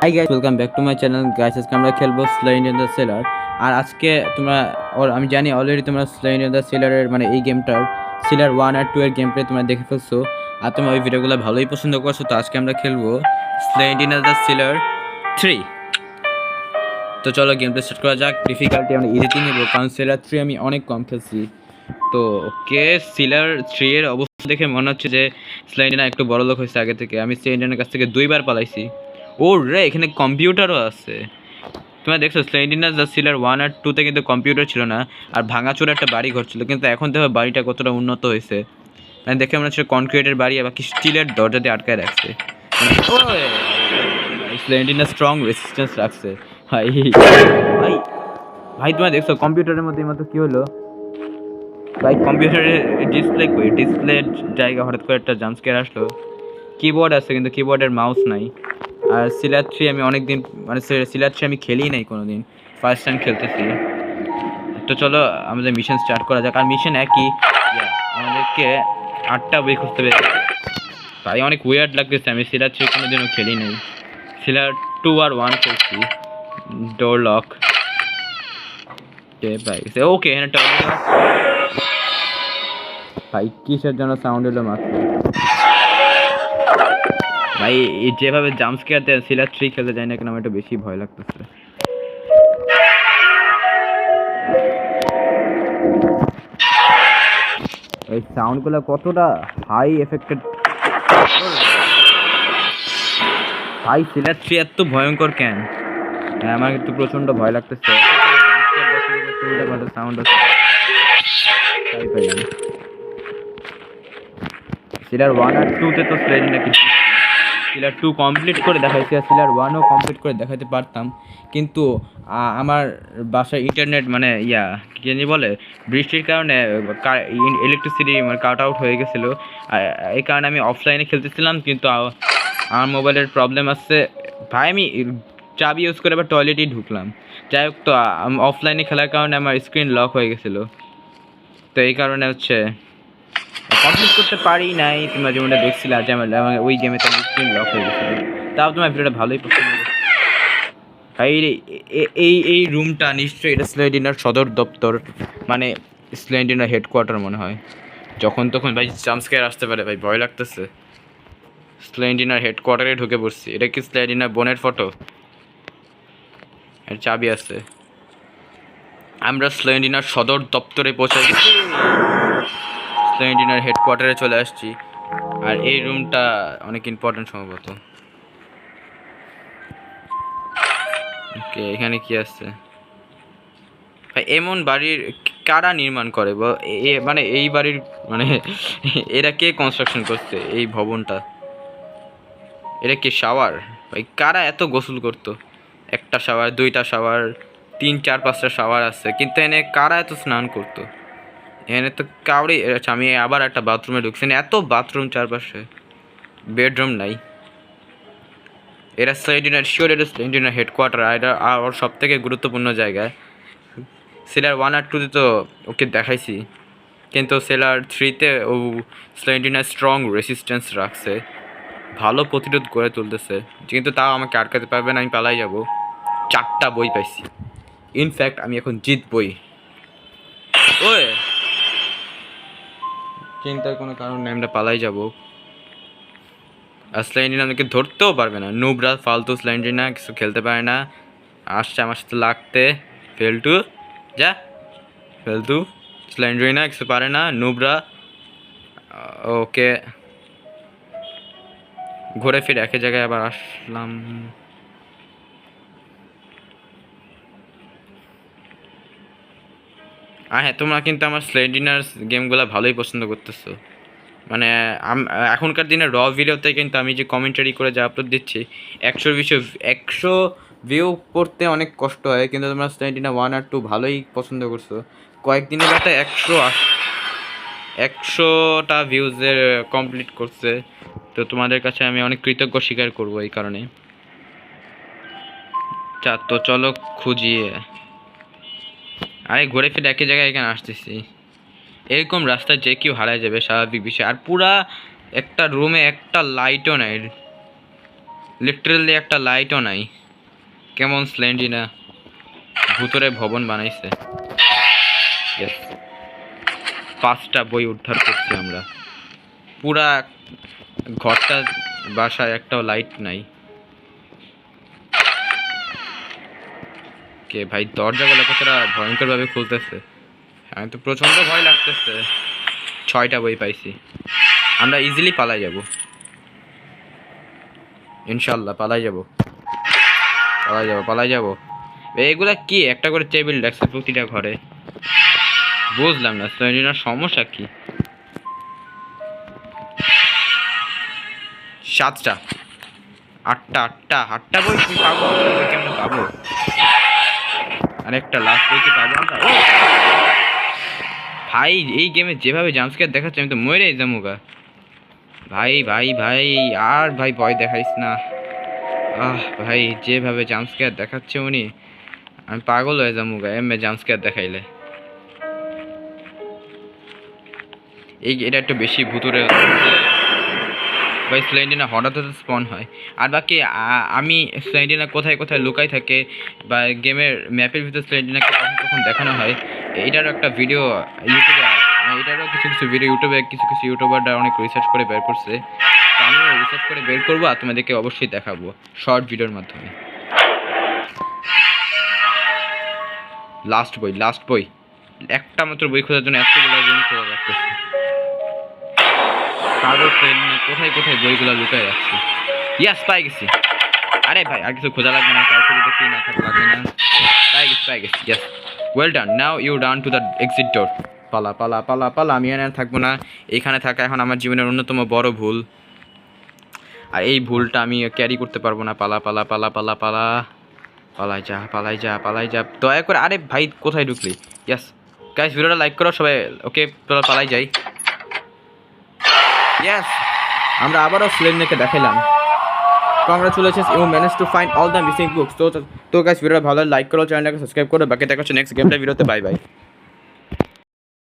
Hi guys, welcome back to my channel guys. আজকে আমরা খেলবো স্লেইন ইন দ্য সেলার। আর আজকে তোমরা আমি জানি অলরেডি তোমরা স্লেইন ইন দ্য সেলারের মানে এই গেমটার সেলার 1 আর 2 এর গেম প্লে তোমরা দেখে ফেলছো, আর তোমরা ওই ভিডিওগুলো ভালোই পছন্দ করছো। তো আজকে আমরা খেলবো স্লেইন ইন দ্য সেলার 3। তো চলো গেম প্লে স্টার্ট করা যাক। ডিফিকাল্টি আমরা ইজিতে নেবো, কারণ সেলার 3 আমি অনেক কম খেলছি। তো ওকে, সেলার 3 এর অবস্থা দেখে মনে হচ্ছে যে স্লেইন একটু বড় লোক হয়েছে আগে থেকে। আমি স্লেইনের কাছ থেকে 2বার পালাইছি। ও রে, এখানে কম্পিউটারও আছে। তোমরা দেখছো স্লেন্ডিনাস দ্য সিলার 1 আর 2 তে কিন্তু কম্পিউটার ছিল না, আর ভাঙাচোরা একটা বাড়ি ঘর ছিল। কিন্তু এখন দেখো বাড়িটা কতটা উন্নত হয়েছে। মানে দেখে মনে হচ্ছে কনক্রিটের বাড়ি, আবার কি স্টিলের দরজা দিয়ে আটকায় রাখছে। স্লেন্ডিনা স্ট্রং রেসিস্টেন্স রাখছে। ভাই ভাই ভাই তোমরা দেখছো কম্পিউটারের মধ্যে মতো কি হলো ভাই? কম্পিউটারের ডিসপ্লে কই? ডিসপ্লের জায়গা হঠাৎ করে একটা জাম্পস্কেয়ার আসলো। কিবোর্ড আছে কিন্তু কিবোর্ডের মাউস নাই। আর সিলার 3 আমি অনেক দিন মানে সিলার 3 আমি খেলি নাই কোনোদিন, ফার্স্ট টাইম খেলতেছি। তো চলো আমাদের মিশন স্টার্ট করা যাক। আর মিশন একই, আমাদেরকে 8টা বই খুঁজতে হবে। তাই অনেক উইয়ার্ড লাগতেছে, আমি সিলার 3 কোনোদিনও খেলি নাই। সিলার 2 আর 1 খেলছি। ডোর লক পাইছে। ওকে, এখানে টয়লেট। ভাই কিসের জন্য সাউন্ড হলো মাত্র? ভাই যেভাবে জাম্পস্কেয়ার দেয় সিলার 3 খেলতে যায় না কেন, আমার একটু বেশি ভয় লাগতেছে। এই সাউন্ডগুলো কতটা হাই এফেক্টেড! ভাই সিলার 3 এত ভয়ঙ্কর কেন? হ্যাঁ, আমার কিন্তু প্রচন্ড ভয় লাগতেছে। সাউন্ড সিলার 1 আর 2 তে তো স্লেডি নাকি সিলার 2 কমপ্লিট করে দেখাইছি, আর সিলার 1ও কমপ্লিট করে দেখাইতে পারতাম। কিন্তু আমার বাসায় ইন্টারনেট মানে কি জানি বলে, বৃষ্টির কারণে ইলেকট্রিসিটি মানে কাট আউট হয়ে গেছিলো। এই কারণে আমি অফলাইনে খেলতেছিলাম, কিন্তু আমার মোবাইলের প্রবলেম আসছে। ভাই আমি চাবি ইউজ করে আবার টয়লেটেই ঢুকলাম। যাই হোক, তো অফলাইনে খেলার কারণে আমার স্ক্রিন লক হয়ে গেছিলো। তো এই কারণে হচ্ছে কমপ্লিট করতে পারি নাই। তোমরা যেমনটা দেখছিলে যে আমার ওই গেমে তো স্ক্রিন লক হয়ে গেছিলো। তাও তোমার ভিডিওটা ভালোই পছন্দ হয়েছে। ভাই এই রুমটা নিশ্চয়ই এটা স্লেডিনার সদর দপ্তর, মানে স্লেডিনার হেডকোয়ার্টার মনে হয়। যখন তখন ভাই জাম্পস্কেয়ার আসতে পারে, ভাই ভয় লাগতেছে। স্লেডিনার হেডকোয়ার্টারে ঢুকে পড়ছি। এটা কি স্লেডিনার বোনের ফটো? এর চাবি আছে। আমরা স্লেডিনার সদর দপ্তরে পৌঁছে গেছি। স্লেডিনার হেডকোয়ার্টারে চলে আসছি। আর এই রুমটা অনেক ইম্পর্টেন্ট সম্ভবত। ওকে, এখানে কি আছে? ভাই এমন বাড়ির কারা নির্মাণ করে? মানে এই বাড়ির মানে এরা কে কনস্ট্রাকশন করছে এই ভবনটা? এটা কি শাওয়ার? ভাই কারা এত গোসল করতো? একটা শাওয়ার, 2টা শাওয়ার, 3, 4, 5টা শাওয়ার আছে, কিন্তু এনে কারা এত স্নান করতো? এখানে তো কাউরে। আচ্ছা, আমি আবার একটা বাথরুমে ঢুকছি। এত বাথরুম চারপাশে, বেডরুম নাই। এরা স্লেডিনার শিওর, এটা স্লেডিনার হেডকোয়ার্টার। এটা আর সব থেকে গুরুত্বপূর্ণ জায়গায়। সেলার 1 আর 2 তো ওকে দেখাইছি, কিন্তু সেলার 3তে ও স্লেডিনার স্ট্রং রেসিস্ট্যান্স রাখছে, ভালো প্রতিরোধ গড়ে তুলতেছে। কিন্তু তাও আমাকে আটকাতে পারবে না, আমি পালাই যাব। 4টা বই পাইছি। ইনফ্যাক্ট আমি এখন জিতবই। ওই চিন্তার কোনো কারণ নেই, আমরা পালাই যাব। আর স্লেন্ডিনা আমাকে ধরতেও পারবে না। নুবরা ফালতু স্লেন্ডিনা কিছু খেলতে পারে না, আসছে আমার সাথে লাগতে। ফেলটু যা, ফেলতু স্লেন্ড্রিনা কিছু পারে না, নুবরা। ওকে, ঘুরে ফিরে একই জায়গায় আবার আসলাম। আর হ্যাঁ, তোমরা কিন্তু আমার স্লেন্ডিনার গেমগুলো ভালোই পছন্দ করতেছো। মানে এখনকার দিনে র ভিডিওতে কিন্তু আমি যে কমেন্টারি করে যা আপলোড দিচ্ছি, 100 ভিউ পড়তে অনেক কষ্ট হয়, কিন্তু তোমরা স্লেন্ডিনা 1 আর 2 ভালোই পছন্দ করছো। কয়েকদিনের একটা 100টা ভিউজের কমপ্লিট করছে। তো তোমাদের কাছে আমি অনেক কৃতজ্ঞ স্বীকার করবো এই কারণে। তো চলো খুঁজিয়ে। আরে ঘুরে ফিরে একই জায়গায় এখানে আসতেছি। এরকম রাস্তায় যে কেউ হারায় যাবে, স্বাভাবিক বিষয়। আর পুরা একটা রুমে একটা লাইটও নাই। লিটারেলি একটা লাইটও নাই। কেমন স্লেন্ডিনা ভূতরে ভবন বানাইছে। Yes, 5টা বই উদ্ধার করছি আমরা। পুরা ঘরটা বাসায় একটাও লাইট নাই। কে ভাই দরজাগুলো কতটা ভয়ঙ্কর ভাবে খুলতেছে, আমি তো প্রচন্ড ভয় লাগতেছে। 6টা বই পাইছি, আমরা ইজিলি পালাই যাব ইনশাল্লাহ। পালাই যাব পালাই যাব পালাই যাব। এগুলা কি একটা করে টেবিল রাখছে প্রতিটা ঘরে, বুঝলাম না স্লেন্ডিনার সমস্যা কি। 7টা 8টা বই কি পাবো, কেমন পাবো? আরেকটা লাস্ট বই কি পাবো আমরা? ভাই এই গেমে যেভাবে জাম্পস্কেয়ার দেখাচ্ছে আমি তো মরেই যামুগা। ভাই ভাই ভাই আর ভাই ভয় দেখাইস না। ভাই যেভাবে জাম্পস্কেয়ার দেখাচ্ছে উনি, আমি পাগল হয়ে যামুগা এমনি জাম্পস্কেয়ার দেখাইলে। এটা একটু বেশি ভুতুরে ভাই। স্লেন্ডিনা হঠাৎ হঠাৎ স্পন হয়। আর বাকি আমি স্লেন্ডিনা কোথায় কোথায় লুকাই থাকে বা গেমের ম্যাপের ভিতরে স্লেন্ডিনাকে কখন কখন দেখানো হয়, এটারও একটা ভিডিও ইউটিউবে, এটারও কিছু কিছু ভিডিও ইউটিউবে কিছু কিছু ইউটিউবাররা অনেক রিসার্চ করে বের করছে। তো আমিও রিসার্চ করে বের করবো আর তোমাদেরকে অবশ্যই দেখাবো শর্ট ভিডিওর মাধ্যমে। লাস্ট বই একটা মাত্র বই খোঁজার জন্য এতগুলো গেম খোঁজা লাগতেছে। কাগজ পেন কোথায় কোথায় বইগুলো লুকায় রাখছি। ইয়াস পাই গেছি। আরে ভাই আর কিছু খোঁজা লাগবে না, কার ছবি দেখি না থাকলে লাগবে না। পাই গেছি yes. Well done, now you done to the exit door. পালা পালা পালা পালা, আমি আর থাকবো না এখানে থাকা এখন আমার জীবনের অন্যতম বড় ভুল, আর এই ভুলটা আমি ক্যারি করতে পারবো না। পালা পালা পালা পালা পালা পালাই যা পালাই যা পালাই যা দয়া করে। আরে ভাই কোথায় ঢুকলি? ইয়াস গাইস, ভিডিওটা লাইক করো সবাই। ওকে পালাই যাই। ইয়েস, আমরা আবারও স্লেন্ডারকে দেখাইলাম। Congratulations, you manage to find all the missing books. তো গাইস ভিডিওটা ভালো লাইক করো, চ্যানেলটাকে সাবস্ক্রাইব করো। বাকি দেখা হচ্ছে নেক্সট গেমটা ভিডিওতে। Bye bye.